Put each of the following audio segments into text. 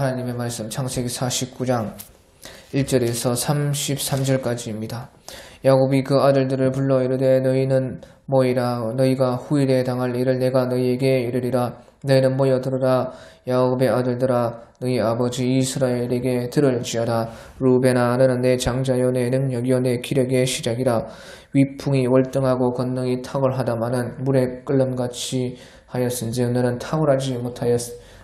하나님의 말씀 창세기 49장 1절에서 33절까지입니다. 야곱이 그 아들들을 불러 이르되 너희는 모이라. 너희가 후일에 당할 일을 내가 너희에게 이르리라. 너희는 모여 들으라. 야곱의 아들들아, 너희 아버지 이스라엘에게 들을지어다. 루벤아, 너는 내 장자요 내 능력이요 내 기력의 시작이라. 위풍이 월등하고 권능이 탁월하다마는 물에 끓름같이 하였은즉 너는 탁월하지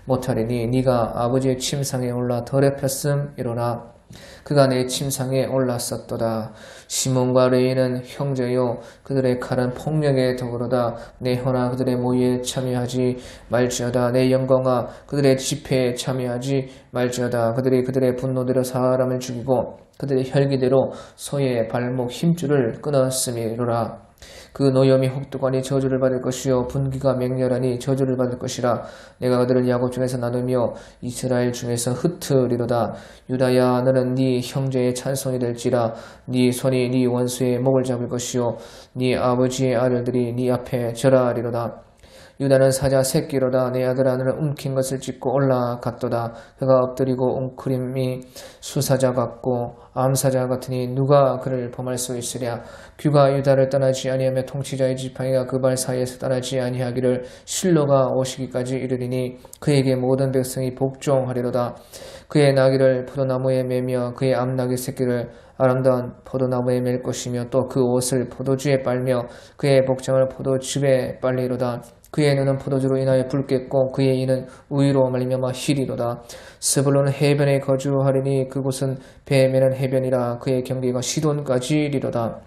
못하리니 네가 아버지의 침상에 올라 더럽혔음 이로라. 그가 내 침상에 올랐었도다. 시몬과 레이는 형제요 그들의 칼은 폭력의 도구로다. 내 혀나 그들의 모의에 참여하지 말지어다. 내 영광아 그들의 집회에 참여하지 말지어다. 그들이 그들의 분노대로 사람을 죽이고 그들의 혈기대로 소의 발목 힘줄을 끊었음이로라. 그 노염이 혹독하니 저주를 받을 것이요 분기가 맹렬하니 저주를 받을 것이라. 내가 그들을 야곱 중에서 나누며 이스라엘 중에서 흩으리로다. 유다야, 너는 네 형제의 찬송이 될지라. 네 손이 네 원수의 목을 잡을 것이요 네 아버지의 아들들이 네 앞에 절하리로다. 유다는 사자 새끼로다. 내 아들 하늘을 움킨 것을 찢고 올라갔도다. 그가 엎드리고 웅크림이 수사자 같고 암사자 같으니 누가 그를 범할 수 있으랴. 규가 유다를 떠나지 아니하며 통치자의 지팡이가 그 발 사이에서 떠나지 아니하기를 실로가 오시기까지 이르리니 그에게 모든 백성이 복종하리로다. 그의 나귀를 포도나무에 매며 그의 암나귀 새끼를 아름다운 포도나무에 맬 것이며 또 그 옷을 포도주에 빨며 그의 복장을 포도즙에 빨리로다. 그의 눈은 포도주로 인하여 붉겠고 그의 이는 우유로 말미암아 희리로다. 스불론은 해변에 거주하리니 그곳은 배 매는 해변이라. 그의 경계가 시돈까지 이리로다.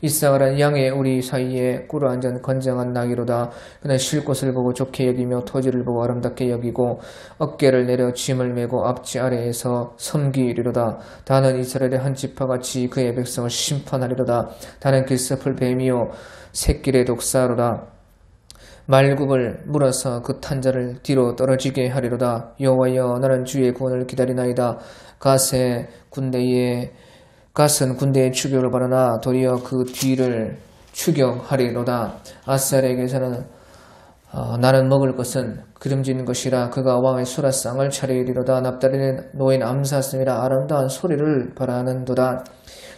이사갈은 양의 우리 사이에 꿇어 앉은 건장한 나귀로다. 그는 쉴 곳을 보고 좋게 여기며 토지를 보고 아름답게 여기고 어깨를 내려 짐을 메고 앞지 아래에서 섬기리로다. 다는 이스라엘의 한 지파같이 그의 백성을 심판하리로다. 다는 길섭을 뱀이요 새길의 독사로다. 말굽을 물어서 그 탄자를 뒤로 떨어지게 하리로다. 여호와여, 나는 주의 구원을 기다리나이다. 갓은 군대의 추격을 받으나 도리어 그 뒤를 추격하리로다. 아살에게서는 나는 먹을 것은 기름진 것이라. 그가 왕의 수라상을 차리리로다. 납달리는 노인 암사슴이라. 아름다운 소리를 바라는도다.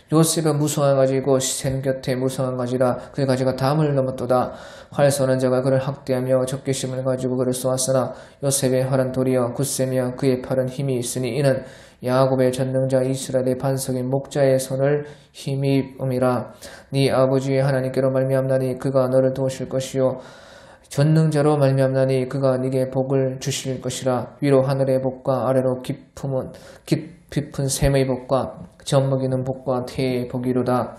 요셉은 무성한 가지고 샘 곁에 무성한 가지라. 그의 가지가 담을 넘었도다. 활 쏘는 자가 그를 학대하며 적개심을 가지고 그를 쏘았으나 요셉의 활은 도리어 굳세며 그의 팔은 힘이 있으니 이는 야곱의 전능자 이스라엘의 반석인 목자의 손을 힘입음이라. 네 아버지의 하나님께로 말미암나니 그가 너를 도우실 것이요 전능자로 말미암나니 그가 네게 복을 주실 것이라. 위로 하늘의 복과 아래로 깊은 샘의 복과 젖먹이는 복과 태의 복이로다.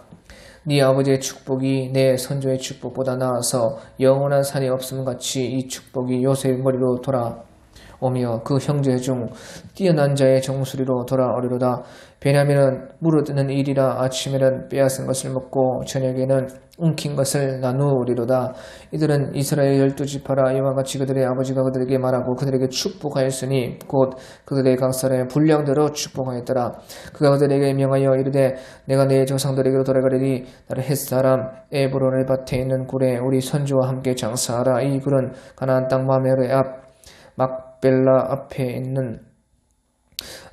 네 아버지의 축복이 내 선조의 축복보다 나아서 영원한 산이 없음같이 이 축복이 요셉의 머리로 돌아오며 그 형제 중 뛰어난 자의 정수리로 돌아오리로다. 베냐민은 물어드는 일이라. 아침에는 빼앗은 것을 먹고 저녁에는 움킨 것을 나누리로다. 이들은 이스라엘 12지파라. 이와 같이 그들의 아버지가 그들에게 말하고 그들에게 축복하였으니 곧 그들의 각설의 분량대로 축복하였더라. 그가 그들에게 명하여 이르되 내가 내 조상들에게로 돌아가리니 나를 햇사람 에브론의 밭에 있는 굴에 우리 선조와 함께 장사하라. 이 굴은 가나안 땅 마메르의 앞 막벨라 앞에 있는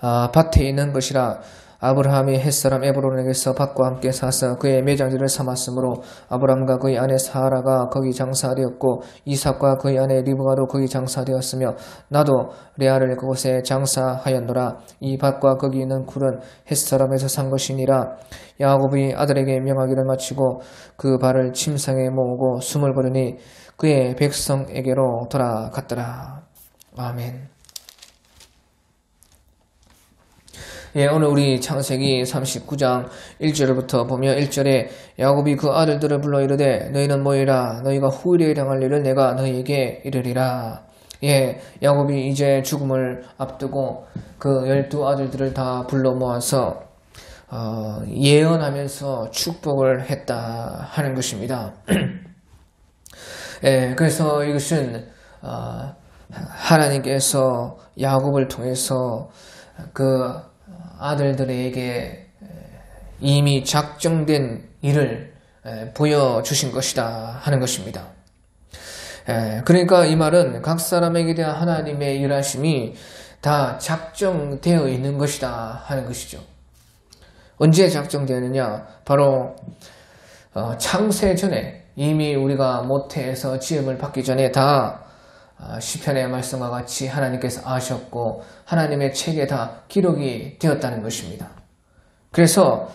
밭에 있는 것이라. 아브라함이 햇사람 에브론에게서 밭과 함께 사서 그의 매장지를 삼았으므로 아브라함과 그의 아내 사라가 거기 장사되었고 이삭과 그의 아내 리브가도 거기 장사되었으며 나도 레아를 그곳에 장사하였노라. 이 밭과 거기 있는 굴은 햇사람에서 산 것이니라. 야곱이 아들에게 명하기를 마치고 그 발을 침상에 모으고 숨을 거두니 그의 백성에게로 돌아갔더라. 아멘. 오늘 우리 창세기 39장 1절부터 보면 1절에 야곱이 그 아들들을 불러 이르되 너희는 모이라. 너희가 후일에 당할 일을 내가 너희에게 이르리라. 야곱이 이제 죽음을 앞두고 그 12아들들을 다 불러 모아서 예언하면서 축복을 했다 하는 것입니다. 그래서 이것은 하나님께서 야곱을 통해서 그 아들들에게 이미 작정된 일을 보여주신 것이다 하는 것입니다. 그러니까 이 말은 각 사람에게 대한 하나님의 일하심이 다 작정되어 있는 것이다 하는 것이죠. 언제 작정되느냐? 바로 창세 전에 이미 우리가 모태에서 지음을 받기 전에 다 시편의 말씀과 같이 하나님께서 아셨고 하나님의 책에 다 기록이 되었다는 것입니다. 그래서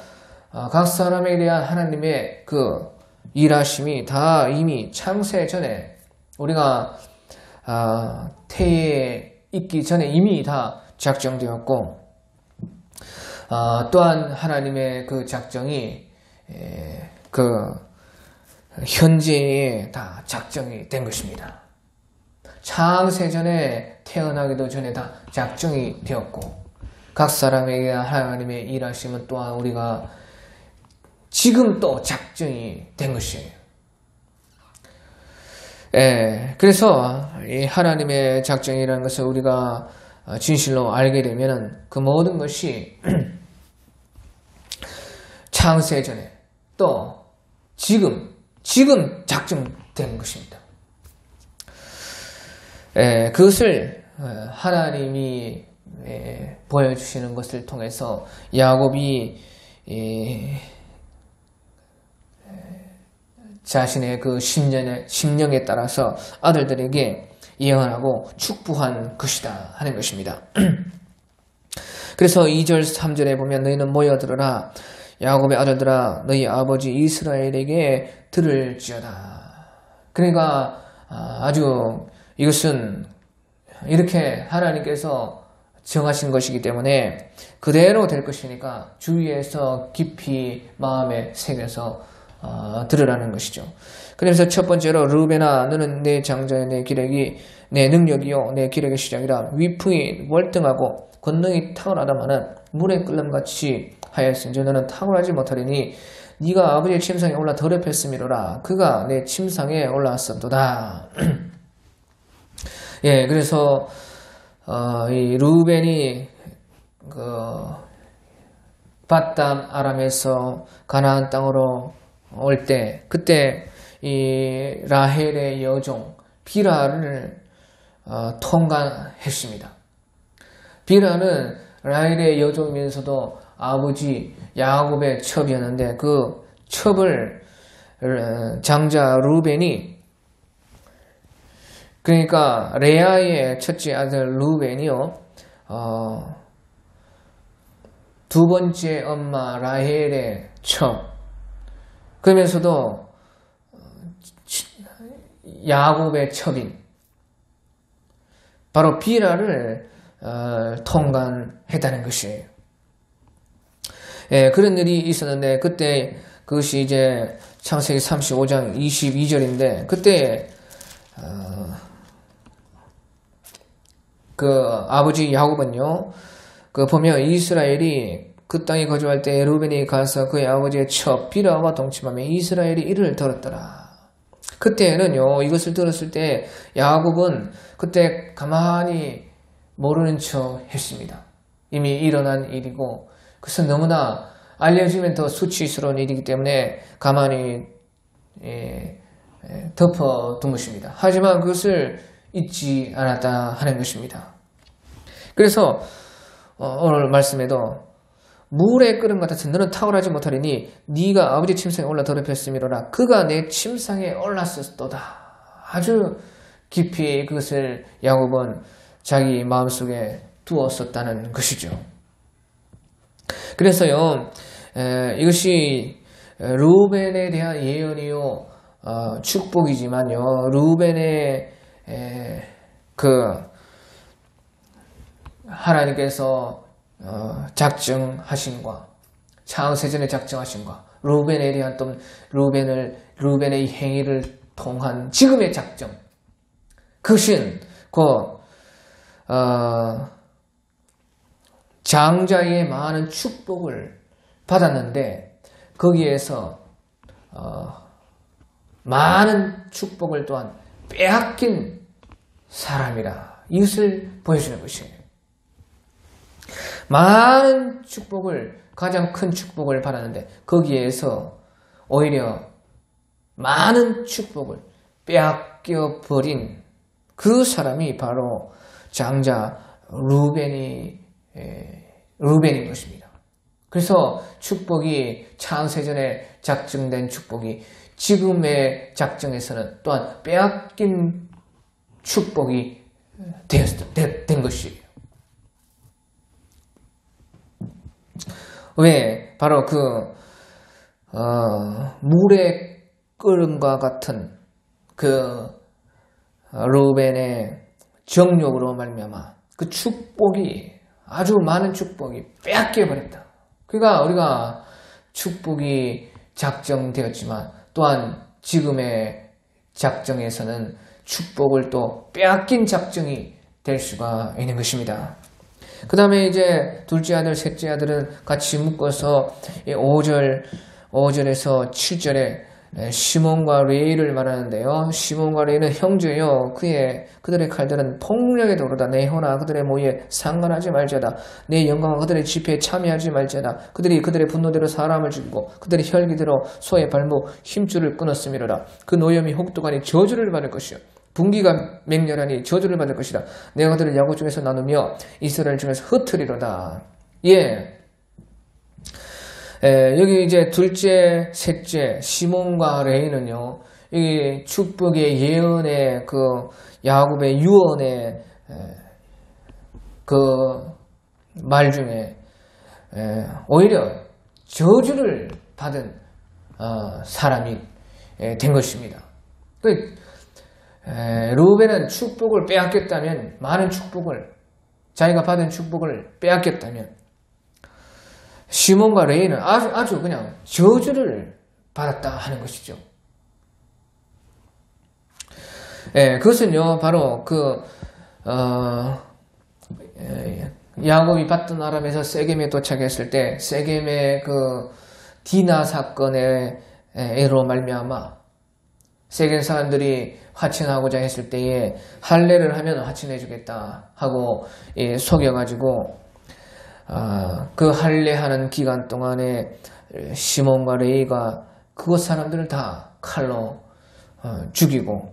각 사람에 대한 하나님의 그 일하심이 다 이미 창세 전에 우리가 태에 있기 전에 이미 다 작정되었고 또한 하나님의 그 작정이 그 현재에 다 작정이 된 것입니다. 창세전에 태어나기도 전에 다 작정이 되었고 각 사람에게 하나님의 일하심은 또한 우리가 지금 또 작정이 된 것이에요. 그래서 이 하나님의 작정이라는 것을 우리가 진실로 알게 되면 그 모든 것이 창세전에 또 지금 작정된 것입니다. 그것을 하나님이 보여주시는 것을 통해서 야곱이 자신의 그 심령에 따라서 아들들에게 예언하고 축복한 것이다 하는 것입니다. 그래서 2절 3절에 보면 너희는 모여들어라 야곱의 아들들아 너희 아버지 이스라엘에게 들을지어다. 그러니까 아주 이것은 이렇게 하나님께서 정하신 것이기 때문에 그대로 될 것이니까 주위에서 깊이 마음에 새겨서 들으라는 것이죠. 그래서 첫 번째로 루벤아 너는 내 장자의 내 기력이 내 능력이요 내 기력의 시작이라 위풍이 월등하고 권능이 탁월하다마는 물의 끓음같이 하였은즉 너는 탁월하지 못하리니 네가 아버지의 침상에 올라 더럽혔음이로라 그가 내 침상에 올라왔었도다. 그래서 이 루벤이 밧담 아람에서 가나안 땅으로 올 때 그때 이 라헬의 여종 비라를 통과했습니다. 비라는 라헬의 여종이면서도 아버지 야곱의 첩이었는데 그 첩을 장자 루벤이 그러니까 레아의 첫째 아들 루벤이요 두 번째 엄마 라헬의 첩 그러면서도 야곱의 첩인 바로 비라를 통간했다는 것이에요. 그런 일이 있었는데 그때 그것이 이제 창세기 35장 22절인데 그때 그 아버지 야곱은요 그 보면 이스라엘이 그 땅에 거주할 때 루벤이 가서 그의 아버지의 첩 비라와 동침하며 이스라엘이 이를 들었더라. 그때는요 이것을 들었을 때 야곱은 그때 가만히 모르는 척 했습니다. 이미 일어난 일이고 그것은 너무나 알려지면 더 수치스러운 일이기 때문에 가만히 덮어둔 것입니다. 하지만 그것을 잊지 않았다 하는 것입니다. 그래서 오늘 말씀에도 물의 끓음 같아서 너는 탁월하지 못하리니 네가 아버지 침상에 올라 더럽혔음이로라 그가 내 침상에 올랐었도다. 아주 깊이 그것을 야곱은 자기 마음속에 두었었다는 것이죠. 그래서요 이것이 루벤에 대한 예언이요 축복이지만요 루벤의 그 하나님께서 작정하신과 창세전에 작정하신과 루벤에 대한 또 루벤의 행위를 통한 지금의 작정 그것은 그 장자의 많은 축복을 받았는데 거기에서 많은 축복을 또한 빼앗긴 사람이라 이것을 보여주는 것이에요. 많은 축복을 가장 큰 축복을 받았는데 거기에서 오히려 많은 축복을 빼앗겨 버린 그 사람이 바로 장자 루벤인 것입니다. 그래서 축복이 창세전에 작정된 축복이 지금의 작정에서는 또한 빼앗긴 축복이 된 것이에요. 왜? 바로 물의 끓음과 같은 루벤의 정욕으로 말미암아 그 축복이 아주 많은 축복이 빼앗겨 버렸다. 그러니까 우리가 축복이 작정되었지만 또한 지금의 작정에서는 축복을 또 빼앗긴 작정이 될 수가 있는 것입니다. 그 다음에 이제 둘째 아들, 셋째 아들은 같이 묶어서 5절에서 7절에 시몬과 레이를 말하는데요. 시몬과 레이는 형제요. 그들의 칼들은 폭력에 도르다. 내 혀나 그들의 모의에 상관하지 말자다. 내 영광과 그들의 집회에 참여하지 말자다. 그들이 그들의 분노대로 사람을 죽이고 그들의 혈기대로 소의 발목 힘줄을 끊었음이로라. 그 노염이 혹독하니 저주를 받을 것이요. 분기가 맹렬하니 저주를 받을 것이다. 내가 그들을 야곱 중에서 나누며 이스라엘 중에서 흩으리로다. 여기 이제 둘째, 셋째, 시몬과 레이는요, 이 축복의 예언의 야곱의 유언의 말 중에 오히려 저주를 받은 사람이 된 것입니다. 루벤은 축복을 빼앗겼다면, 많은 축복을, 자기가 받은 축복을 빼앗겼다면, 시몬과 레이는 아주 그냥 저주를 받았다 하는 것이죠. 그것은요, 바로 야곱이 받던 아람에서 세겜에 도착했을 때, 세겜의 디나 사건으로 말미암아 세겜 사람들이 화친하고자 했을 때에 할례를 하면 화친해주겠다 하고 속여가지고 그 할례하는 기간 동안에 시몬과 레이가 그 사람들을 다 칼로 죽이고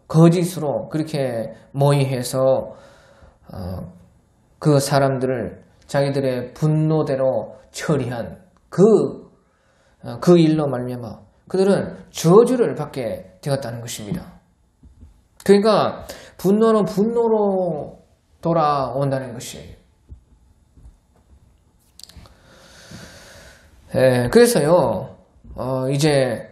거짓으로 그렇게 모의해서 그 사람들을 자기들의 분노대로 처리한 그 일로 말미암아 그들은 저주를 받게 되었다는 것입니다. 그러니까 분노는 분노로 돌아온다는 것이에요. 그래서요, 이제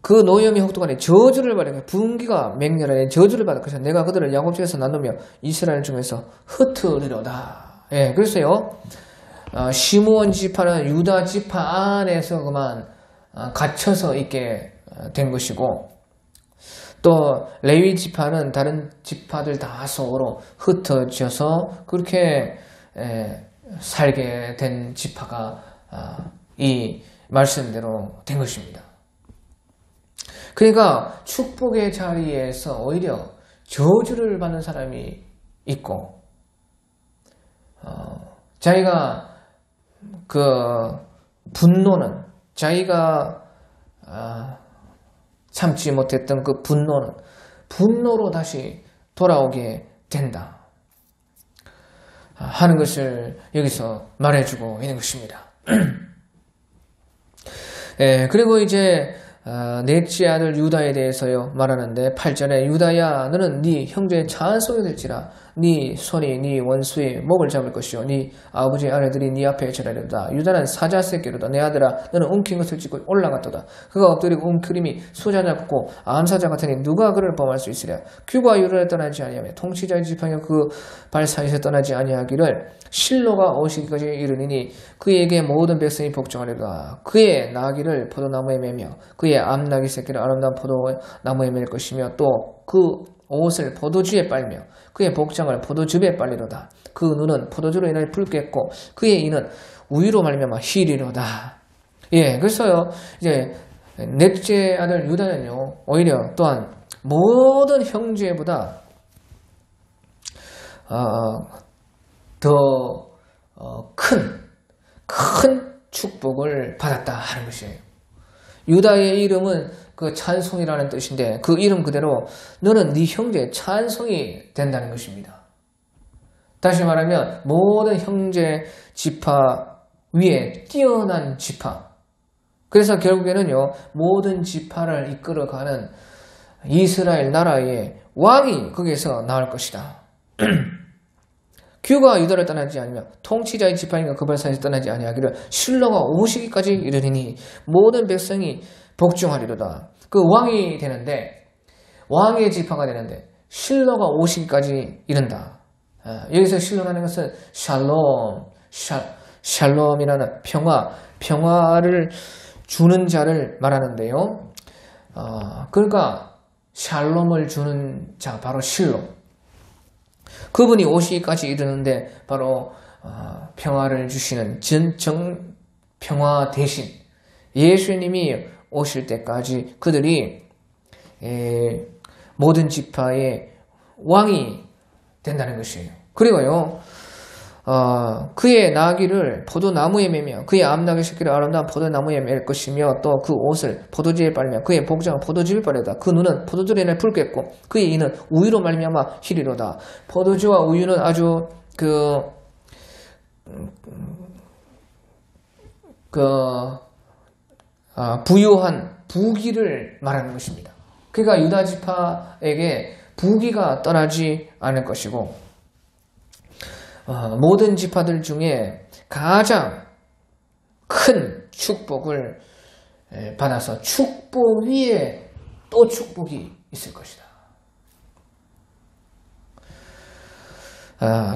그 노염이 혹독하니 저주를 받은 분기가 맹렬하니 저주를 받을 것이다. 내가 그들을 야곱 중에서 나누며 이스라엘 중에서 흩으리로다. 그래서요, 시므온 지파는 유다 지파 안에서 그만 갇혀서 있게 된 것이고, 또 레위 지파는 다른 지파들 다 속으로 흩어져서 그렇게 살게 된 지파가 이 말씀대로 된 것입니다. 그러니까 축복의 자리에서 오히려 저주를 받는 사람이 있고, 자기가 분노는 자기가 참지 못했던 그 분노는 분노로 다시 돌아오게 된다 하는 것을 여기서 말해주고 있는 것입니다. 그리고 이제 넷째 아들 유다에 대해서요 말하는데 8절에 유다야 너는 네 형제의 찬송이 될지라 네 손이 네 원수의 목을 잡을 것이요 네 아버지의 아내들이 네 앞에 절하리로다. 유다는 사자 새끼로다. 내 아들아 너는 움킨 것을 찢고 올라갔도다. 그가 엎드리고 움크림이 소자 잡고 암사자 같으니 누가 그를 범할 수 있으랴. 규가 유다를 떠나지 아니하며 통치자의 지팡이가 그 발 사이에서 떠나지 아니하기를 실로가 오시기까지 이르니니 그에게 모든 백성이 복종하리로다. 그의 나귀를 포도나무에 매며 그의 암나귀 새끼를 아름다운 포도나무에 맬 것이며 또 그 옷을 포도주에 빨며 그의 복장을 포도즙에 빨리로다. 그 눈은 포도주로 인하여 붉겠고 그의 이는 우유로 말미암아 희리로다. 그래서요 이제 넷째 아들 유다는요 오히려 또한 모든 형제보다 더 큰 축복을 받았다 하는 것이에요. 유다의 이름은 그 찬송이라는 뜻인데 그 이름 그대로 너는 네 형제의 찬송이 된다는 것입니다. 다시 말하면 모든 형제 지파 위에 뛰어난 지파. 그래서 결국에는요, 모든 지파를 이끌어가는 이스라엘 나라의 왕이 거기에서 나올 것이다. 규가 유다를 떠나지 않으며 통치자의 지파인과 그 발사에서 떠나지 아니하기를 실로가 오시기까지 이르리니 모든 백성이 복종하리로다. 그 왕이 되는데, 왕의 지파가 되는데 실로가 오시기까지 이른다. 여기서 실로라는 것은 샬롬이라는 평화를 주는 자를 말하는데요. 그러니까 샬롬을 주는 자, 바로 실로. 그분이 오시기까지 이르는데 바로 평화를 주시는 진정 평화 대신 예수님이 오실 때까지 그들이 모든 지파의 왕이 된다는 것이에요. 그리고요, 그의 나귀를 포도나무에 매며 그의 암나귀 새끼를 아름다운 포도나무에 맬 것이며 또 그 옷을 포도주에 빨며 그의 복장은 포도즙에 빨려다. 그 눈은 포도주에 붉겠고 그의 이는 우유로 말미암아 희리로다. 포도주와 우유는 아주 부유한 부귀를 말하는 것입니다. 그러니까 유다 지파에게 부귀가 떠나지 않을 것이고 모든 지파들 중에 가장 큰 축복을 받아서 축복 위에 또 축복이 있을 것이다.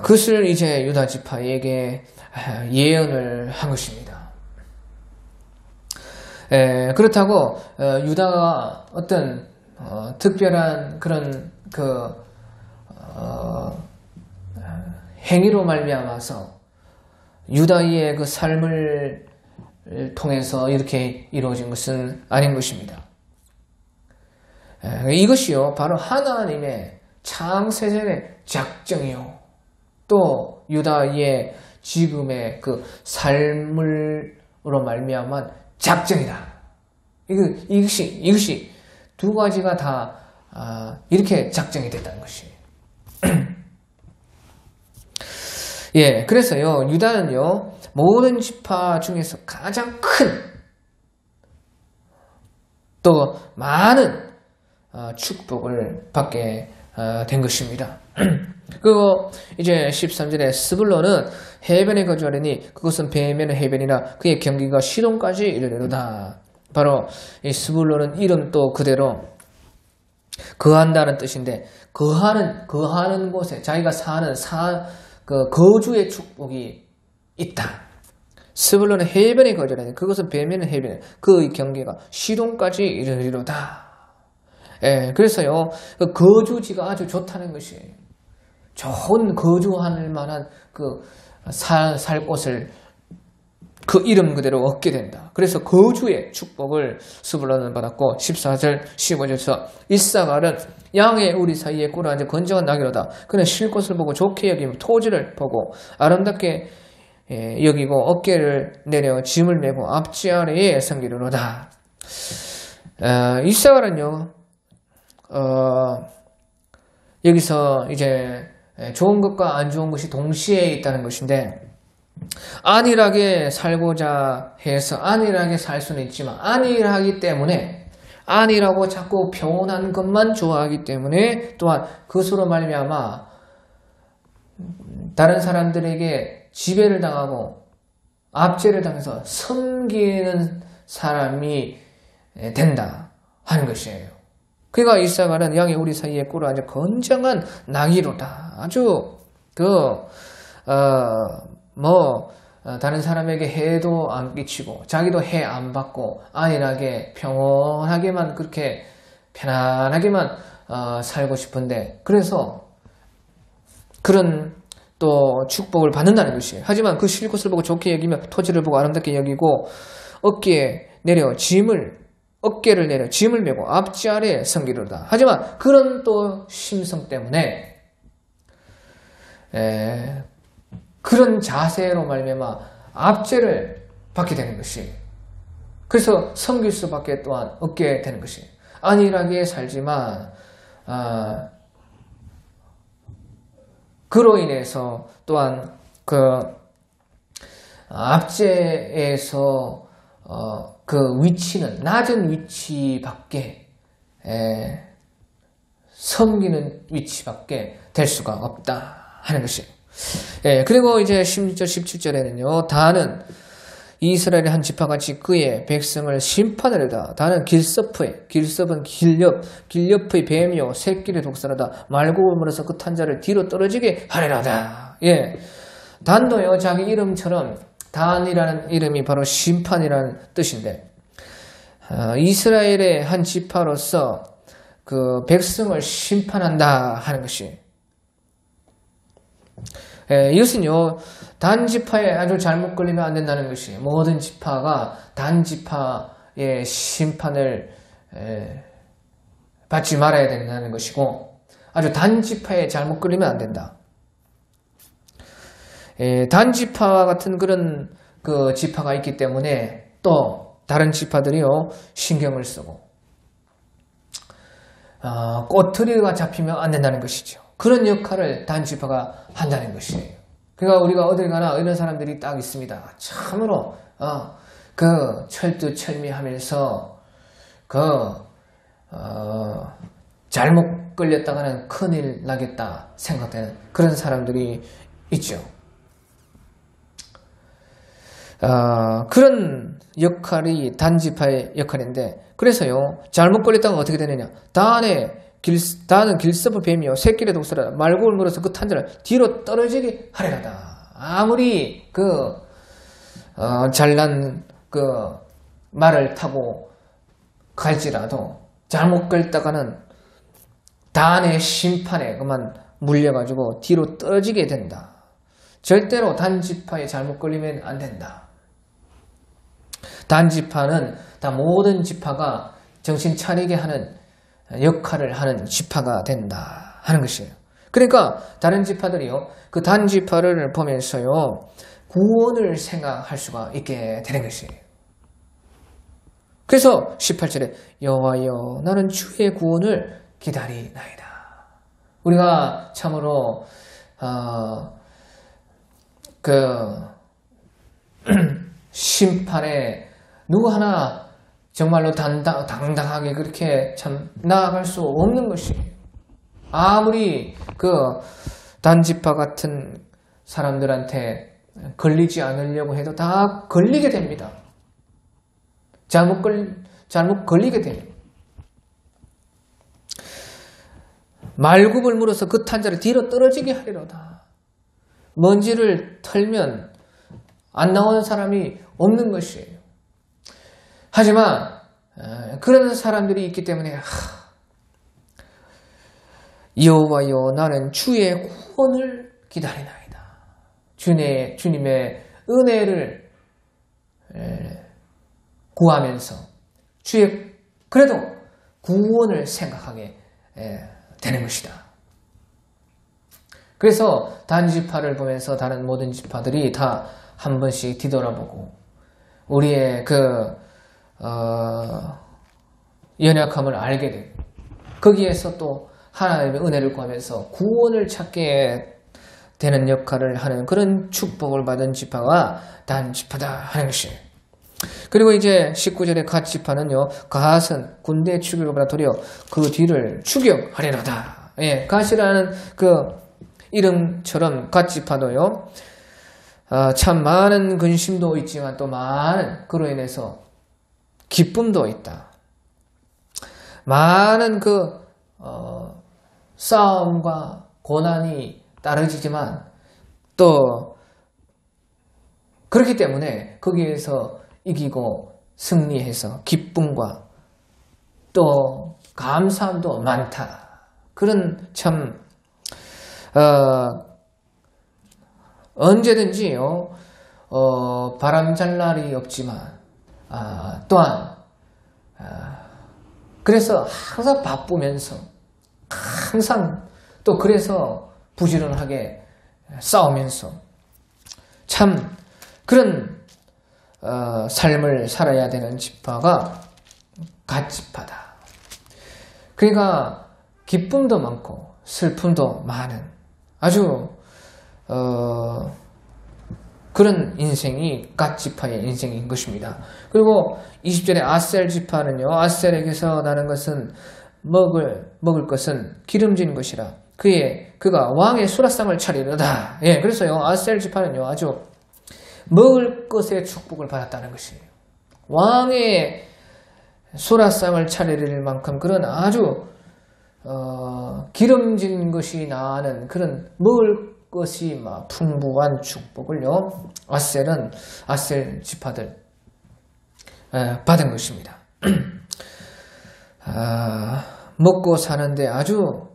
그것을 이제 유다 지파에게 예언을 한 것입니다. 그렇다고 유다가 어떤 특별한 그런 행위로 말미암아서 유다의 그 삶을 통해서 이렇게 이루어진 것은 아닌 것입니다. 이것이요 바로 하나님의 창세전의 작정이요 또 유다의 지금의 그 삶으로 말미암은 작정이다. 이것이 두 가지가 다 이렇게 작정이 됐다는 것이에요. 예, 그래서요, 유다는요, 모든 지파 중에서 가장 큰, 또 많은 축복을 받게 된 것입니다. 그리고 이제 13절에 스불론은 해변에 거주하려니 그것은 배면의 해변이라 그의 경기가 시돈까지 이르리로다. 바로 이 스불론은 이름 또 그대로 거한다는 뜻인데 거하는 곳에 자기가 사는 거주의 축복이 있다. 스불론은 해변에 거주하니 그것은 배면의 해변, 그 경계가 시돈까지 이르리로다. 예, 그래서요 그 거주지가 아주 좋다는 것이에요. 좋은 거주할 만한 살 곳을 그 이름 그대로 얻게 된다. 그래서 거주의 축복을 스불론은 받았고 14절 15절에서 이사갈은 양의 우리 사이에 꿇어앉아 건장한 나귀로다. 그는 쉴 곳을 보고 좋게 여기며 토지를 보고 아름답게 여기고 어깨를 내려 짐을 메고 앞지 아래에 섬기려로다. 이사갈은요 여기서 이제 좋은 것과 안 좋은 것이 동시에 있다는 것인데 안일하게 살고자 해서 안일하게 살 수는 있지만 안일하기 때문에 안일하고 자꾸 평온한 것만 좋아하기 때문에 또한 그것으로 말미암아 다른 사람들에게 지배를 당하고 압제를 당해서 섬기는 사람이 된다 하는 것이에요. 그러니까 이사갈은 양이 우리 사이에 꿇어앉아 건장한 나귀로다. 아주 다른 사람에게 해도 안 끼치고 자기도 해 안 받고 안일하게 평온하게만 그렇게 편안하게만 살고 싶은데 그래서 그런 또 축복을 받는다는 것이에요. 하지만 그 쉴 곳을 보고 좋게 여기며 토지를 보고 아름답게 여기고 어깨를 내려 짐을 메고 앞지 아래에 섬기려다. 하지만 그런 또 심성 때문에 그런 자세로 말미암아 압제를 받게 되는 것이 그래서 섬길 수밖에 또한 없게 되는 것이 안일하게 살지만 그로 인해서 또한 그 압제에서 그 위치는 낮은 위치밖에 섬기는 위치밖에 될 수가 없다 하는 것이. 그리고 이제 16절 17절에는요. 다는 이스라엘의 한 지파같이 그의 백성을 심판하려다. 다는 길섭의, 길섭은 길옆의 뱀이요 새끼의 독사라다. 말고음으로써 그 탄자를 뒤로 떨어지게 하리라다. 단도요 자기 이름처럼 단이라는 이름이 바로 심판이라는 뜻인데, 이스라엘의 한 지파로서 그 백성을 심판한다 하는 것이. 이것은요 단 지파에 아주 잘못 걸리면 안 된다는 것이, 모든 지파가 단 지파의 심판을 받지 말아야 된다는 것이고, 아주 단 지파에 잘못 걸리면 안 된다. 단 지파와 같은 그런 그 지파가 있기 때문에 또 다른 지파들이요 신경을 쓰고 꼬투리가 잡히면 안 된다는 것이죠. 그런 역할을 단 지파가 한다는 것이에요. 그러니까 우리가 어딜 가나 이런 사람들이 딱 있습니다. 참으로 그 철두철미하면서 잘못 걸렸다가는 큰일 나겠다 생각되는 그런 사람들이 있죠. 그런 역할이 단지파의 역할인데, 그래서요 잘못 걸렸다가 어떻게 되느냐. 단은 길섭의 뱀이요 새끼의 독사라. 말고를 물어서 그 탄자를 뒤로 떨어지게 하리라다. 아무리 잘난 그 말을 타고 갈지라도 잘못 걸다가는 단의 심판에 그만 물려가지고 뒤로 떨어지게 된다. 절대로 단지파에 잘못 걸리면 안 된다. 단지파는 다 모든 지파가 정신 차리게 하는 역할을 하는 지파가 된다 하는 것이에요. 그러니까 다른 지파들이요 그 단지파를 보면서요 구원을 생각할 수가 있게 되는 것이에요. 그래서 18절에 여호와여 나는 주의 구원을 기다리나이다. 우리가 참으로 심판에 누구 하나 정말로 당당하게 그렇게 참 나아갈 수 없는 것이, 아무리 그 단지파 같은 사람들한테 걸리지 않으려고 해도 다 걸리게 됩니다. 잘못 걸리게 돼요. 말굽을 물어서 그 탄자를 뒤로 떨어지게 하리로다. 먼지를 털면 안 나오는 사람이 없는 것이에요. 하지만 그런 사람들이 있기 때문에 여호와여 나는 주의 구원을 기다리나이다. 주님의 은혜를 구하면서 그래도 구원을 생각하게 되는 것이다. 그래서 단지파를 보면서 다른 모든 지파들이 다 한 번씩 뒤돌아보고 우리의 연약함을 알게 되고, 거기에서 또 하나님의 은혜를 구하면서 구원을 찾게 되는 역할을 하는 그런 축복을 받은 지파가 단지파다 하는 것이에요. 그리고 이제 19절의 갓 지파는요, 갓은 군대 추격보다 도리어 그 뒤를 추격하리로다. 갓이라는 그 이름처럼 갓 지파도요, 참 많은 근심도 있지만 또 많은 그로 인해서 기쁨도 있다. 많은 싸움과 고난이 따르지만 또 그렇기 때문에 거기에서 이기고 승리해서 기쁨과 또 감사함도 많다. 그런 참 언제든지요 바람잘 날이 없지만 또한 그래서 항상 바쁘면서 항상 또 그래서 부지런하게 싸우면서 참 그런 삶을 살아야 되는 지파가 갓지파다. 그러니까 기쁨도 많고 슬픔도 많은 아주 그런 인생이 갓 지파의 인생인 것입니다. 그리고 20절에 아셀 지파는요, 아셀에게서 나는 것은 먹을 것은 기름진 것이라 그가 왕의 수라상을 차리려다. 예, 그래서요 아셀 지파는요 아주 먹을 것의 축복을 받았다는 것이에요. 왕의 수라상을 차릴 만큼 그런 아주 기름진 것이 나는 그런 먹을 것이 막 풍부한 축복을요 아셀 지파들 받은 것입니다. 먹고 사는데 아주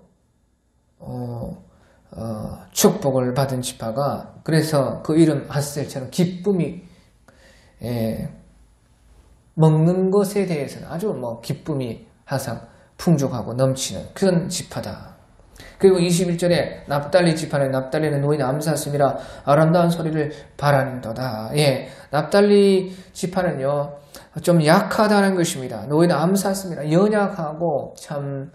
축복을 받은 지파가, 그래서 그 이름 아셀처럼 기쁨이 먹는 것에 대해서는 아주 기쁨이 항상 풍족하고 넘치는 그런 지파다. 그리고 21절에 납달리 지파는 납달리는 노인 암사슴이라 아름다운 소리를 바라는도다. 예, 납달리 지파는요 좀 약하다는 것입니다. 노인 암사슴이라 연약하고 참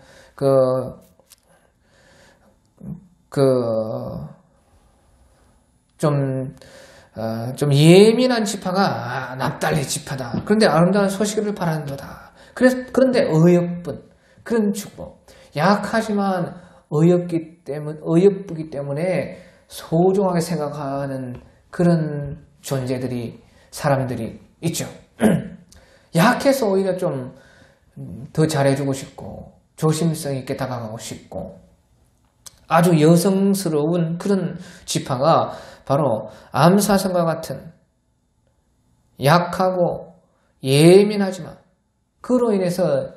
좀 예민한 지파가 납달리 지파다. 그런데 아름다운 소식을 바라는도다. 그런데 어여쁜 그런 축복. 약하지만 어여쁘기 때문에 소중하게 생각하는 그런 사람들이 있죠. 약해서 오히려 좀 더 잘해주고 싶고 조심성 있게 다가가고 싶고 아주 여성스러운 그런 지파가 바로 암사슴과 같은 약하고 예민하지만 그로 인해서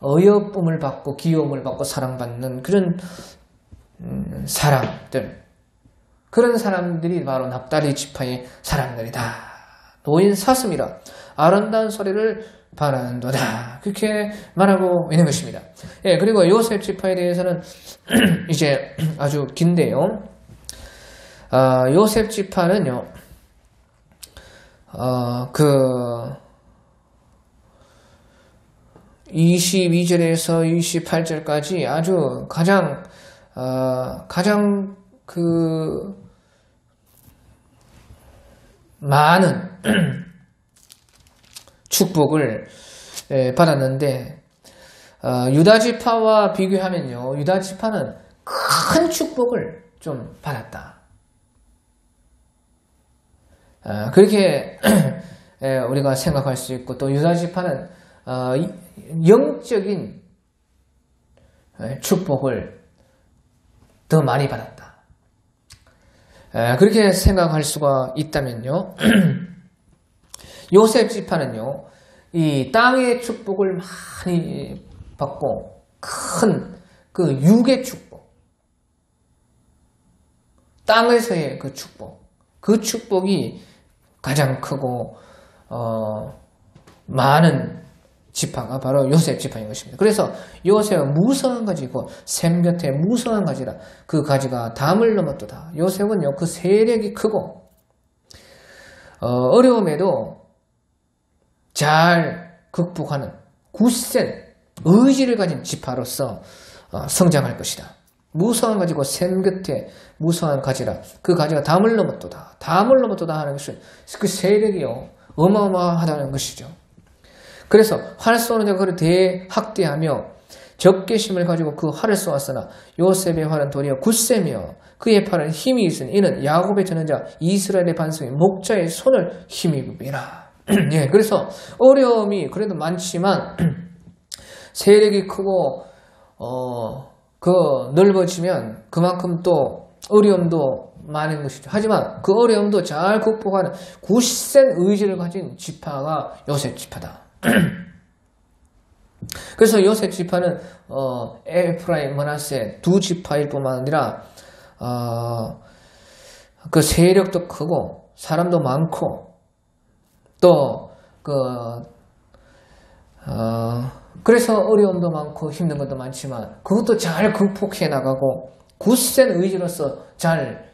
어여쁨을 받고 귀여움을 받고 사랑받는 그런 사람들, 그런 사람들이 바로 납달리 지파의 사람들이다. 노인 사슴이라 아름다운 소리를 바라는도다. 그렇게 말하고 있는 것입니다. 예, 그리고 요셉 지파에 대해서는 이제 아주 긴데요. 요셉 지파는요, 22절에서 28절까지 아주 가장 많은 축복을 받았는데, 유다 지파와 비교하면요, 유다 지파는 큰 축복을 좀 받았다. 그렇게 우리가 생각할 수 있고, 또 유다 지파는 영적인 축복을 더 많이 받았다. 그렇게 생각할 수가 있다면요, 요셉 지파는요, 이 땅의 축복을 많이 받고 큰 그 육의 축복, 땅에서의 그 축복이 가장 크고 많은 지파가 바로 요셉 지파인 것입니다. 그래서 요셉은 무성한 가지고 샘 곁에 무성한 가지라 그 가지가 담을 넘었도다. 요셉은요 그 세력이 크고 어려움에도 잘 극복하는 굳센 의지를 가진 지파로서 성장할 것이다. 무성한 가지고 샘 곁에 무성한 가지라 그 가지가 담을 넘었도다. 담을 넘었도다 하는 것은 그 세력이요 어마어마하다는 것이죠. 그래서 활 쏘는 자가 그를 대학대하며 적개심을 가지고 그 활을 쏘았으나 요셉의 활은 도리어 굳세며 그의 팔은 힘이 있으니 이는 야곱의 전능자 이스라엘의 반석이 목자의 손을 힘입음이라. 예, 그래서 어려움이 그래도 많지만 세력이 크고 넓어지면 그만큼 또 어려움도 많은 것이죠. 하지만 그 어려움도 잘 극복하는 굳센 의지를 가진 지파가 요셉 지파다. 그래서 요셉 지파는 에프라임, 므낫세 두 지파일 뿐만 아니라 그 세력도 크고 사람도 많고 또 그래서 어려움도 많고 힘든 것도 많지만 그것도 잘 극복해 나가고 굳센 의지로서 잘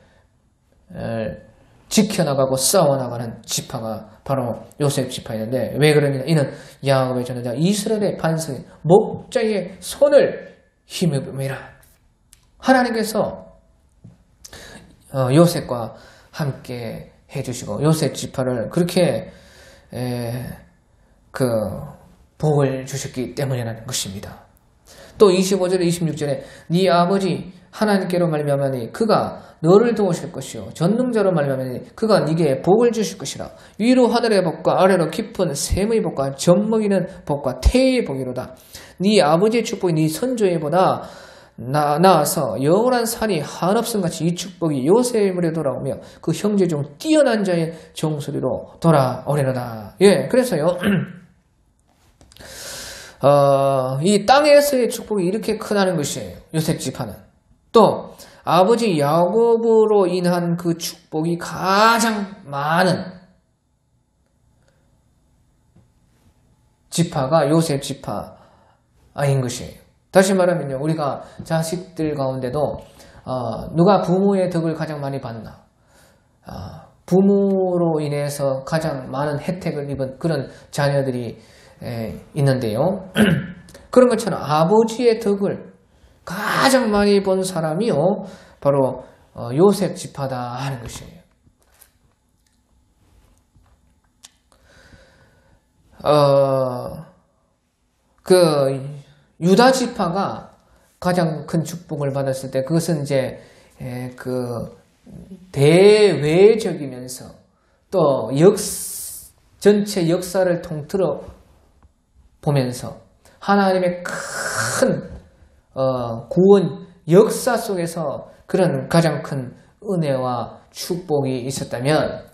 지켜나가고 싸워나가는 지파가 바로 요셉 지파였는데, 왜 그러냐, 이는 야곱의 전능자 이스라엘의 반석인 목자의 손을 힘입음이라. 하나님께서 요셉과 함께 해주시고 요셉 지파를 그렇게 복을 주셨기 때문이라는 것입니다. 또 25절에 26절에 네 아버지 하나님께로 말미암으니 그가 너를 도우실 것이요 전능자로 말미암으니 그가 네게 복을 주실 것이라. 위로 하늘의 복과 아래로 깊은 샘의 복과 젖먹이는 복과 태의 복이로다. 네 아버지의 축복이 네 선조의 보다 나아서 영원한 산이 한없음같이 이 축복이 요셉의 물에 돌아오며 그 형제 중 뛰어난 자의 종소리로 돌아오리로다. 예, 그래서요 이 땅에서의 축복이 이렇게 크다는 것이에요. 요셉 지파는. 또 아버지 야곱으로 인한 그 축복이 가장 많은 지파가 요셉 지파인 것이에요. 다시 말하면요, 우리가 자식들 가운데도 누가 부모의 덕을 가장 많이 받나, 부모로 인해서 가장 많은 혜택을 입은 그런 자녀들이 있는데요. 그런 것처럼 아버지의 덕을 가장 많이 본 사람이요 바로 요셉 지파다 하는 것이에요. 유다 지파가 가장 큰 축복을 받았을 때 그것은 이제 대외적이면서 또 전체 역사를 통틀어 보면서 하나님의 큰 구원 역사 속에서 그런 가장 큰 은혜와 축복이 있었다면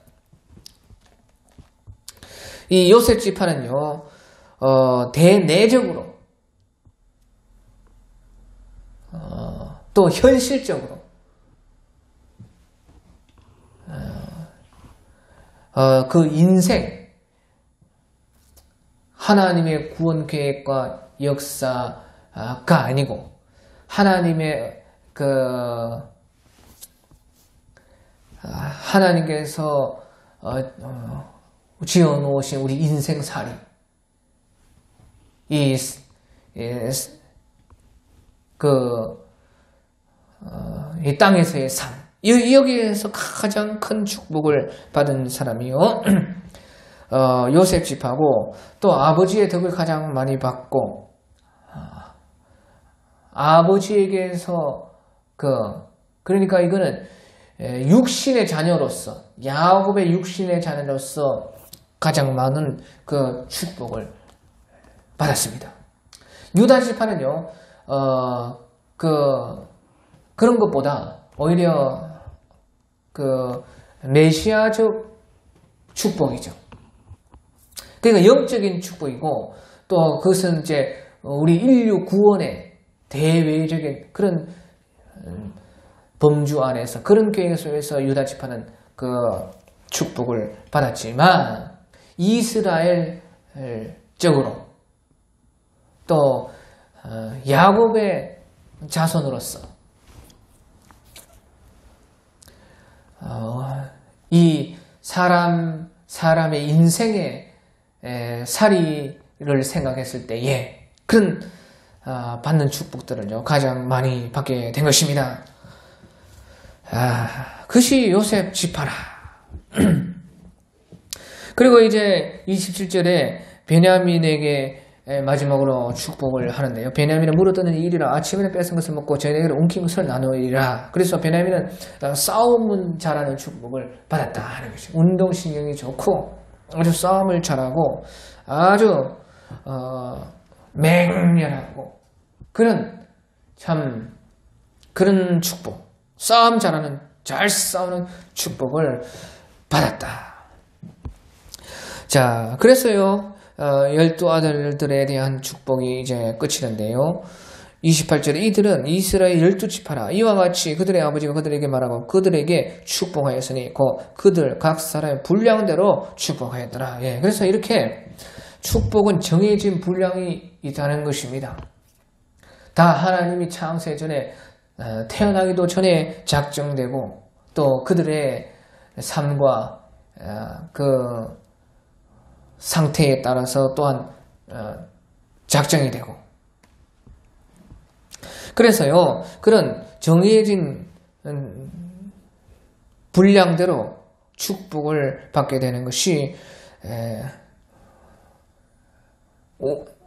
이 요셉 지파는요 대내적으로 또 현실적으로 그 인생 하나님의 구원 계획과 역사가 아니고 하나님의 하나님께서 지어놓으신 우리 인생살이 이 땅에서의 삶 여기에서 가장 큰 축복을 받은 사람이요 요셉 지파고 또 아버지의 덕을 가장 많이 받고 아버지에게서 그러니까 이거는 육신의 자녀로서 야곱의 육신의 자녀로서 가장 많은 그 축복을 받았습니다. 유다 지파는요 그런 것보다 오히려 메시아적 축복이죠. 그러니까 영적인 축복이고 또 그것은 이제 우리 인류 구원의 대외적인 그런 범주 안에서 그런 계획 속에서 유다 지파는 그 축복을 받았지만 이스라엘적으로 또 야곱의 자손으로서 이 사람의 인생의 살이를 생각했을 때에 그런 받는 축복들을요 가장 많이 받게 된 것입니다. 그것이 요셉 지파라. 그리고 이제 27절에 베냐민에게 마지막으로 축복을 하는데요. 베냐민은 물어뜯는 일이라 아침에 뺏은 것을 먹고 저희에게 옮긴 것을 나누리라. 그래서 베냐민은 싸움은 잘하는 축복을 받았다 하는 것이죠. 운동신경이 좋고 아주 싸움을 잘하고 아주 맹렬하고 그런 축복, 싸움 잘하는 잘 싸우는 축복을 받았다. 자, 그래서요 12아들들에 대한 축복이 이제 끝이는데요. 28절에 이들은 이스라엘 12지파라 이와 같이 그들의 아버지가 그들에게 말하고 그들에게 축복하였으니 곧 그들 각 사람의 분량대로 축복하였더라. 예, 그래서 이렇게 축복은 정해진 분량이 있다는 것입니다. 다 하나님이 창세 전에 태어나기도 전에 작정되고 또 그들의 삶과 그 상태에 따라서 또한 작정이 되고 그래서요 그런 정해진 분량대로 축복을 받게 되는 것이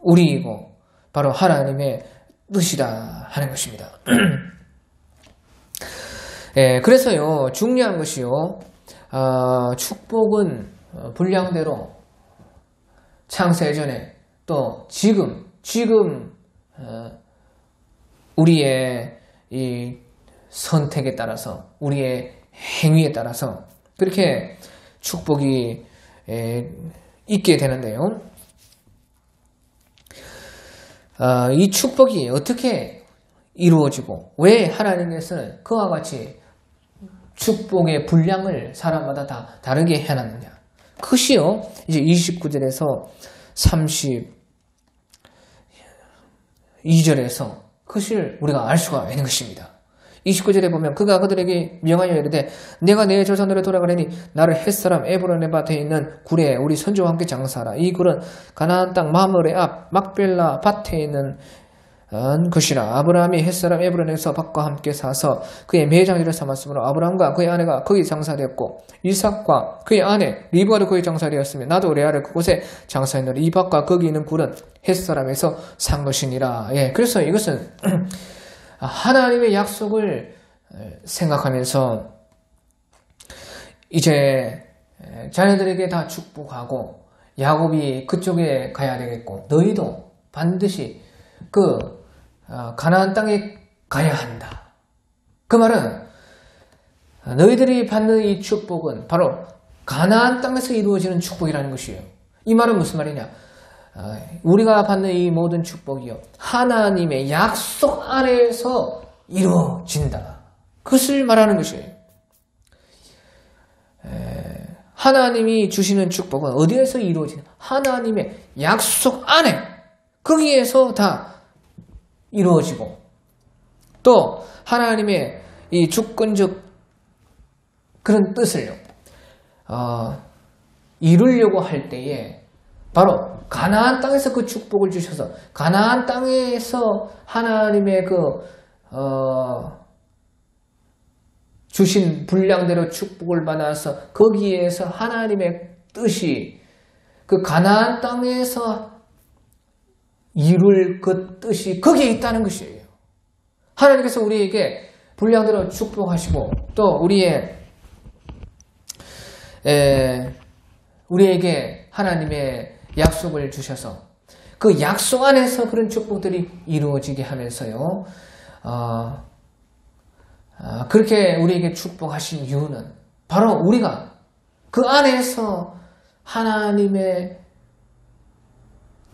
우리이고 바로 하나님의 뜻이다 하는 것입니다. 그래서요, 중요한 것이요, 축복은 분량대로 창세전에 또 지금 우리의 이 선택에 따라서, 우리의 행위에 따라서 그렇게 축복이 있게 되는데요. 이 축복이 어떻게 이루어지고 왜 하나님께서는 그와 같이 축복의 분량을 사람마다 다 다르게 해놨느냐. 그것이요, 이제 29절에서 32절에서 그것을 우리가 알 수가 있는 것입니다. 29절에 보면 그가 그들에게 명하여 이르되 내가 내 조상으로 돌아가려니 나를 햇사람 에브론의 밭에 있는 굴에 우리 선조와 함께 장사하라. 이 굴은 가나안 땅 마므레 앞 막벨라 밭에 있는 것이라. 아브라함이 햇사람 에브론에서 밭과 함께 사서 그의 매장지를 삼았으므로 아브라함과 그의 아내가 거기 장사되었고 이삭과 그의 아내 리브가도 거기 장사되었으며 나도 레아를 그곳에 장사했노니 이 밭과 거기 있는 굴은 햇사람에서 산 것이니라. 그래서 이것은 하나님의 약속을 생각하면서 이제 자녀들에게 다 축복하고 야곱이 그쪽에 가야 되겠고 너희도 반드시 가나안 땅에 가야 한다. 그 말은 너희들이 받는 이 축복은 바로 가나안 땅에서 이루어지는 축복이라는 것이에요. 이 말은 무슨 말이냐? 우리가 받는 이 모든 축복이요, 하나님의 약속 안에서 이루어진다. 그것을 말하는 것이에요. 하나님이 주시는 축복은 어디에서 이루어지냐? 하나님의 약속 안에, 거기에서 다 이루어지고, 또 하나님의 이 주권적 그런 뜻을요, 이루려고 할 때에 바로 가나안 땅에서 그 축복을 주셔서 가나안 땅에서 하나님의 주신 분량대로 축복을 받아서 거기에서 하나님의 뜻이 그 가나안 땅에서 이룰 그 뜻이 거기에 있다는 것이에요. 하나님께서 우리에게 분량대로 축복하시고 또 우리에게 하나님의 약속을 주셔서 그 약속 안에서 그런 축복들이 이루어지게 하면서요, 그렇게 우리에게 축복하신 이유는 바로 우리가 그 안에서 하나님의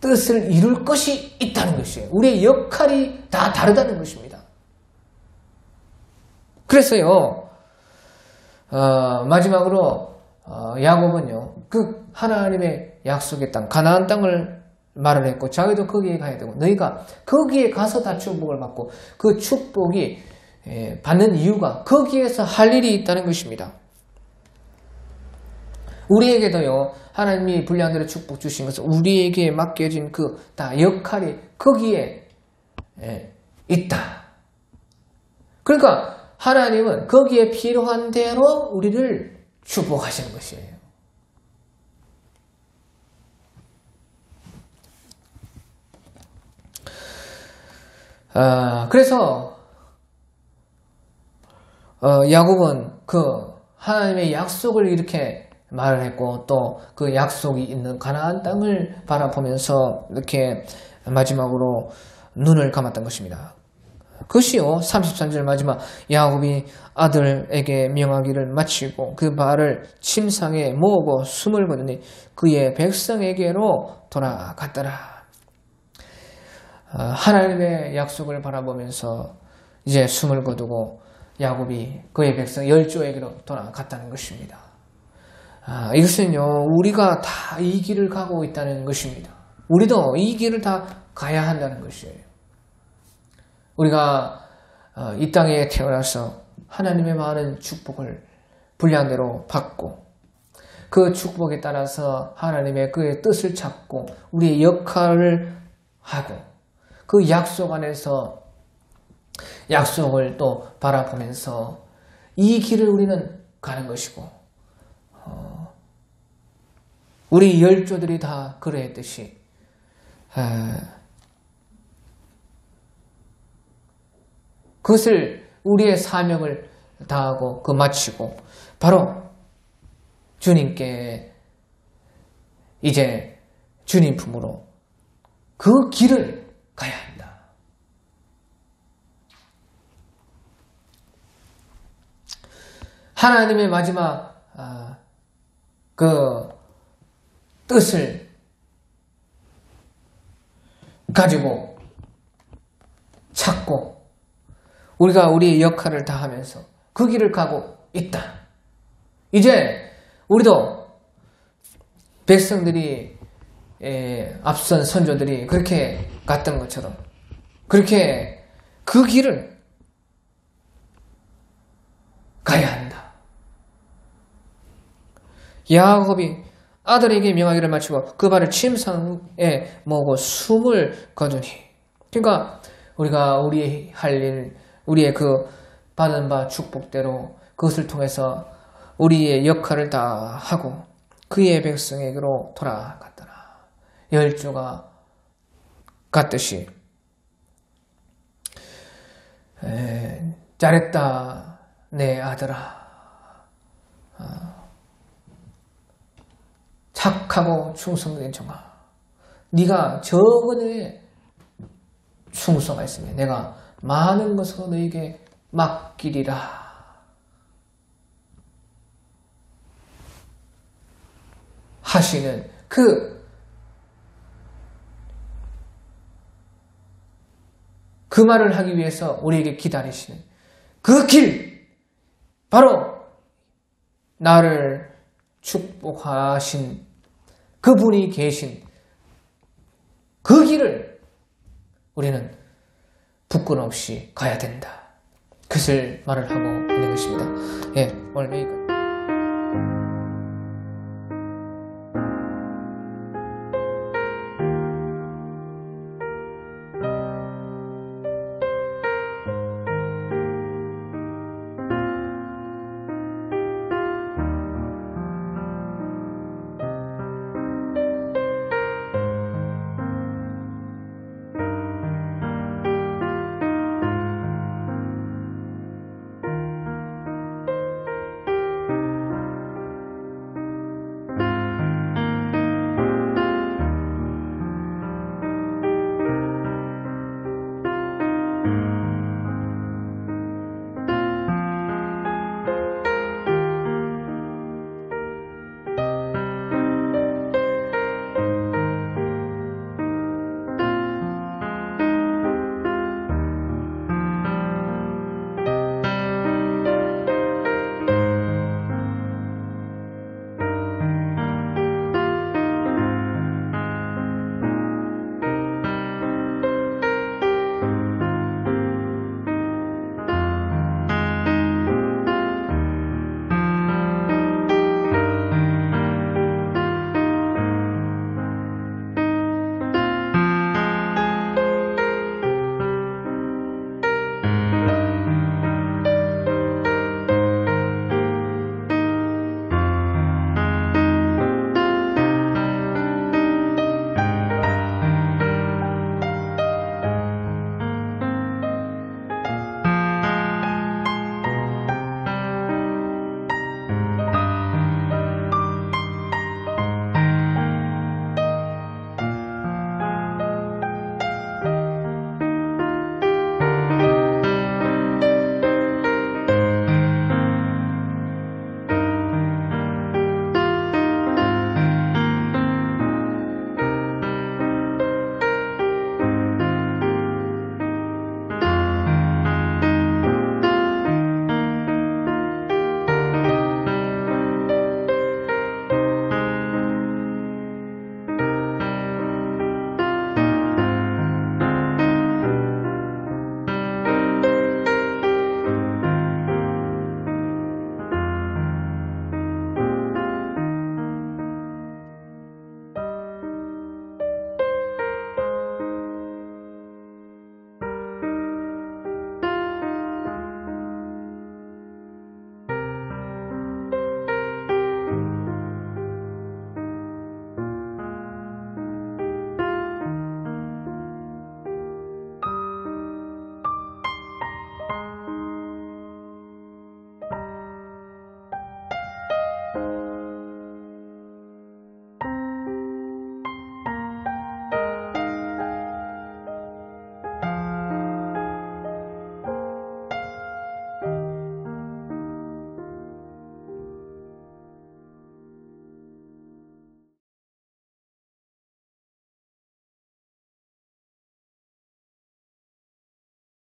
뜻을 이룰 것이 있다는 것이에요. 우리의 역할이 다 다르다는 것입니다. 그래서요, 마지막으로 야곱은요, 그 하나님의 약속의 땅, 가나안 땅을 말을 했고, 자기도 거기에 가야 되고, 너희가 거기에 가서 다 축복을 받고, 그 축복이 받는 이유가 거기에서 할 일이 있다는 것입니다. 우리에게도요, 하나님이 분량대로 축복 주신 것은 우리에게 맡겨진 그 다 역할이 거기에 있다. 그러니까 하나님은 거기에 필요한 대로 우리를 축복하시는 것이에요. 그래서 야곱은 그 하나님의 약속을 이렇게 말을 했고 또 그 약속이 있는 가나안 땅을 바라보면서 이렇게 마지막으로 눈을 감았던 것입니다. 그것이요, 33절 마지막 야곱이 아들에게 명하기를 마치고 그 발을 침상에 모으고 숨을 거두니 그의 백성에게로 돌아갔더라. 하나님의 약속을 바라보면서 이제 숨을 거두고 야곱이 그의 백성 열조에게로 돌아갔다는 것입니다. 이것은요, 우리가 다 이 길을 가고 있다는 것입니다. 우리도 이 길을 다 가야 한다는 것이에요. 우리가 이 땅에 태어나서 하나님의 많은 축복을 분량대로 받고 그 축복에 따라서 하나님의 그의 뜻을 찾고 우리의 역할을 하고 그 약속 안에서 약속을 또 바라보면서 이 길을 우리는 가는 것이고 우리 열조들이 다 그러했듯이 그것을 우리의 사명을 다하고 마치고 바로 주님께 이제 주님 품으로 그 길을 가야 한다. 하나님의 마지막 그 뜻을 가지고 찾고 우리가 우리의 역할을 다하면서 그 길을 가고 있다. 이제 우리도 백성들이 앞선 선조들이 그렇게 갔던 것처럼 그렇게 그 길을 가야 한다. 야곱이 아들에게 명하기를 마치고 그 발을 침상에 모으고 숨을 거두니. 그러니까 우리가 우리의 할 일, 우리의 그 받은 바 축복대로 그것을 통해서 우리의 역할을 다 하고 그의 백성에게로 돌아갔더라. 열조가 갔듯이 잘했다 내 아들아. 착하고 충성된 종아, 네가 적은 일에 충성하였으니 내가 많은 것으로 너에게 맡기리라. 하시는 그 말을 하기 위해서 우리에게 기다리시는 그 길, 바로 나를 축복하신 그분이 계신 그 길을 우리는 부끄럼 없이 가야 된다. 그것을 말을 하고 있는 것입니다. 오늘 여기까지.